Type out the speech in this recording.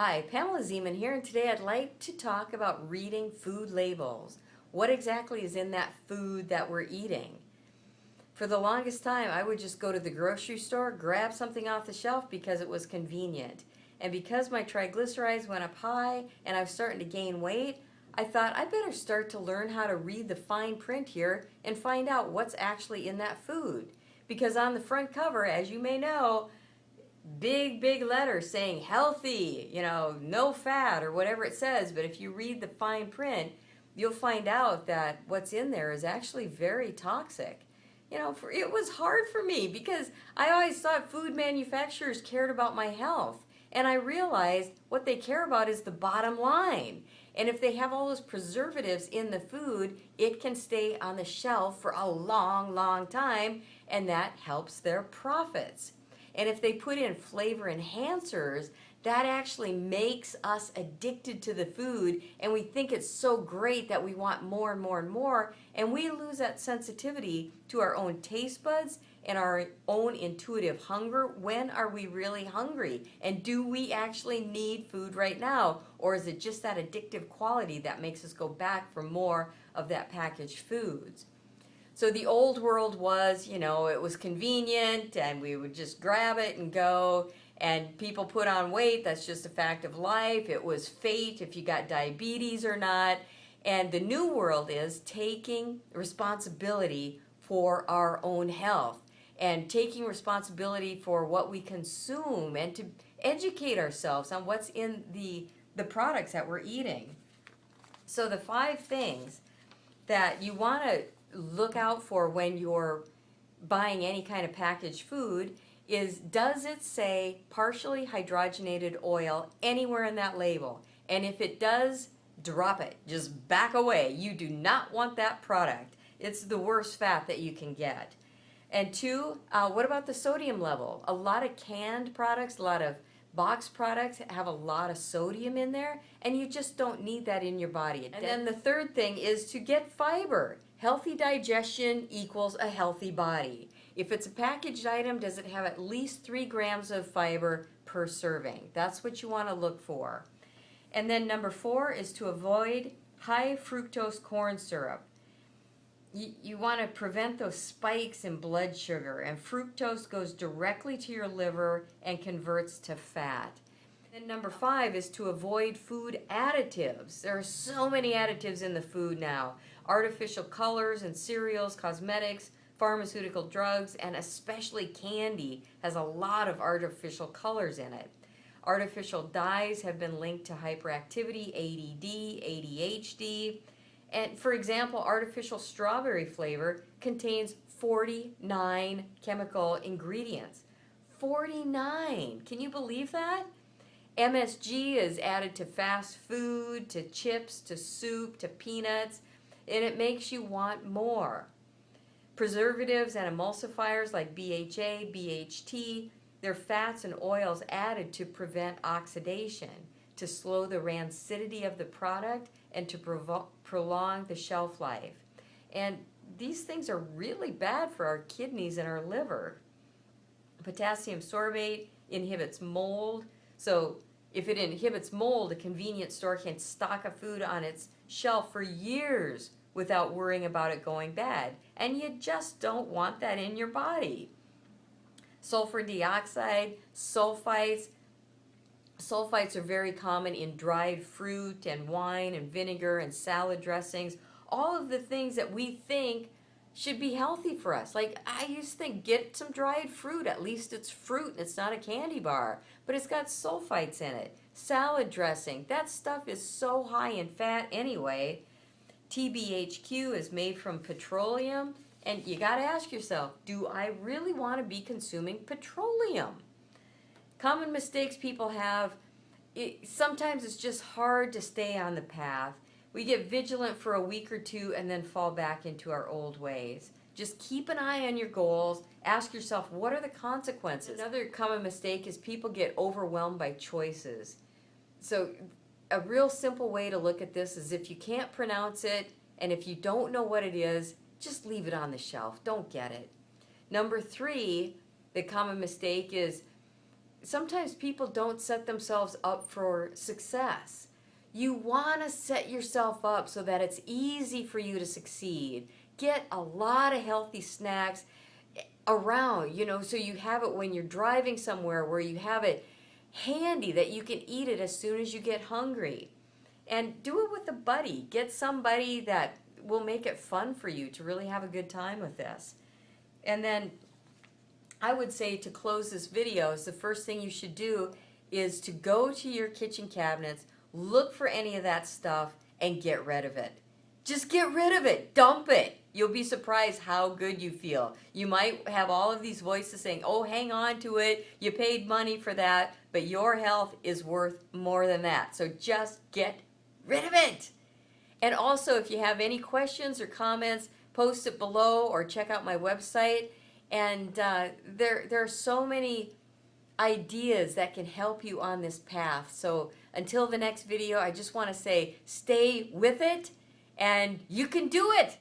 Hi, Pamela Zeman here, and today I'd like to talk about reading food labels. What exactly is in that food that we're eating? For the longest time, I would just go to the grocery store, grab something off the shelf because it was convenient. And because my triglycerides went up high and I was starting to gain weight, I thought I better start to learn how to read the fine print here and find out what's actually in that food. Because on the front cover, as you may know, big letters saying healthy, no fat or whatever it says. But if you read the fine print, you'll find out that what's in there is actually very toxic. It was hard for me because I always thought food manufacturers cared about my health. And I realized what they care about is the bottom line. And if they have all those preservatives in the food, it can stay on the shelf for a long time, and that helps their profits. And if they put in flavor enhancers, that actually makes us addicted to the food, and we think it's so great that we want more and more, and we lose that sensitivity to our own taste buds and our own intuitive hunger. When are we really hungry? And do we actually need food right now? Or is it just that addictive quality that makes us go back for more of that packaged foods? So the old world was, it was convenient and we would just grab it and go, and people put on weight. That's just a fact of life. It was fate if you got diabetes or not. And the new world is taking responsibility for our own health and taking responsibility for what we consume and to educate ourselves on what's in the products that we're eating. So the 5 things that you want to look out for when you're buying any kind of packaged food is, does it say partially hydrogenated oil anywhere in that label? And if it does, drop it. Just back away. You do not want that product. It's the worst fat that you can get. And 2, what about the sodium level? A lot of canned products, a lot of box products have a lot of sodium in there, and you just don't need that in your body. And then the 3rd thing is to get fiber. Healthy digestion equals a healthy body. If it's a packaged item, does it have at least 3 grams of fiber per serving? That's what you want to look for. And then number 4 is to avoid high fructose corn syrup. You want to prevent those spikes in blood sugar, and fructose goes directly to your liver and converts to fat. And number 5 is to avoid food additives. There are so many additives in the food now. Artificial colors and cereals, cosmetics, pharmaceutical drugs, and especially candy has a lot of artificial colors in it. Artificial dyes have been linked to hyperactivity, ADD, ADHD. And for example, artificial strawberry flavor contains 49 chemical ingredients. 49! Can you believe that? MSG is added to fast food, to chips, to soup, to peanuts, and it makes you want more. Preservatives and emulsifiers like BHA, BHT, they're fats and oils added to prevent oxidation, to slow the rancidity of the product, and to prolong the shelf life. And these things are really bad for our kidneys and our liver. Potassium sorbate inhibits mold. So if it inhibits mold, a convenience store can stock a food on its shelf for years without worrying about it going bad. And you just don't want that in your body. Sulfur dioxide, sulfites. Sulfites are very common in dried fruit and wine and vinegar and salad dressings. All of the things that we think should be healthy for us. Like, I used to think, get some dried fruit. At least it's fruit and it's not a candy bar. But it's got sulfites in it. Salad dressing, that stuff is so high in fat anyway. TBHQ is made from petroleum. And you got to ask yourself, do I really want to be consuming petroleum? Common mistakes people have, sometimes it's just hard to stay on the path. We get vigilant for a week or 2 and then fall back into our old ways. Just keep an eye on your goals. Ask yourself, what are the consequences? Another common mistake is people get overwhelmed by choices. So a real simple way to look at this is, if you can't pronounce it and if you don't know what it is, just leave it on the shelf. Don't get it. Number 3, the common mistake is sometimes people don't set themselves up for success. You want to set yourself up so that it's easy for you to succeed. Get a lot of healthy snacks around, so you have it when you're driving somewhere, where you have it handy that you can eat it as soon as you get hungry. And do it with a buddy. Get somebody that will make it fun for you to really have a good time with this. And then I would say, to close this video, is the first thing you should do is to go to your kitchen cabinets, look for any of that stuff, and get rid of it. Just get rid of it. Dump it. You'll be surprised how good you feel. You might have all of these voices saying, oh, hang on to it. You paid money for that, but your health is worth more than that. So just get rid of it. And also, if you have any questions or comments, post it below or check out my website. And there are so many ideas that can help you on this path. So until the next video, I just want to say, stay with it, and you can do it.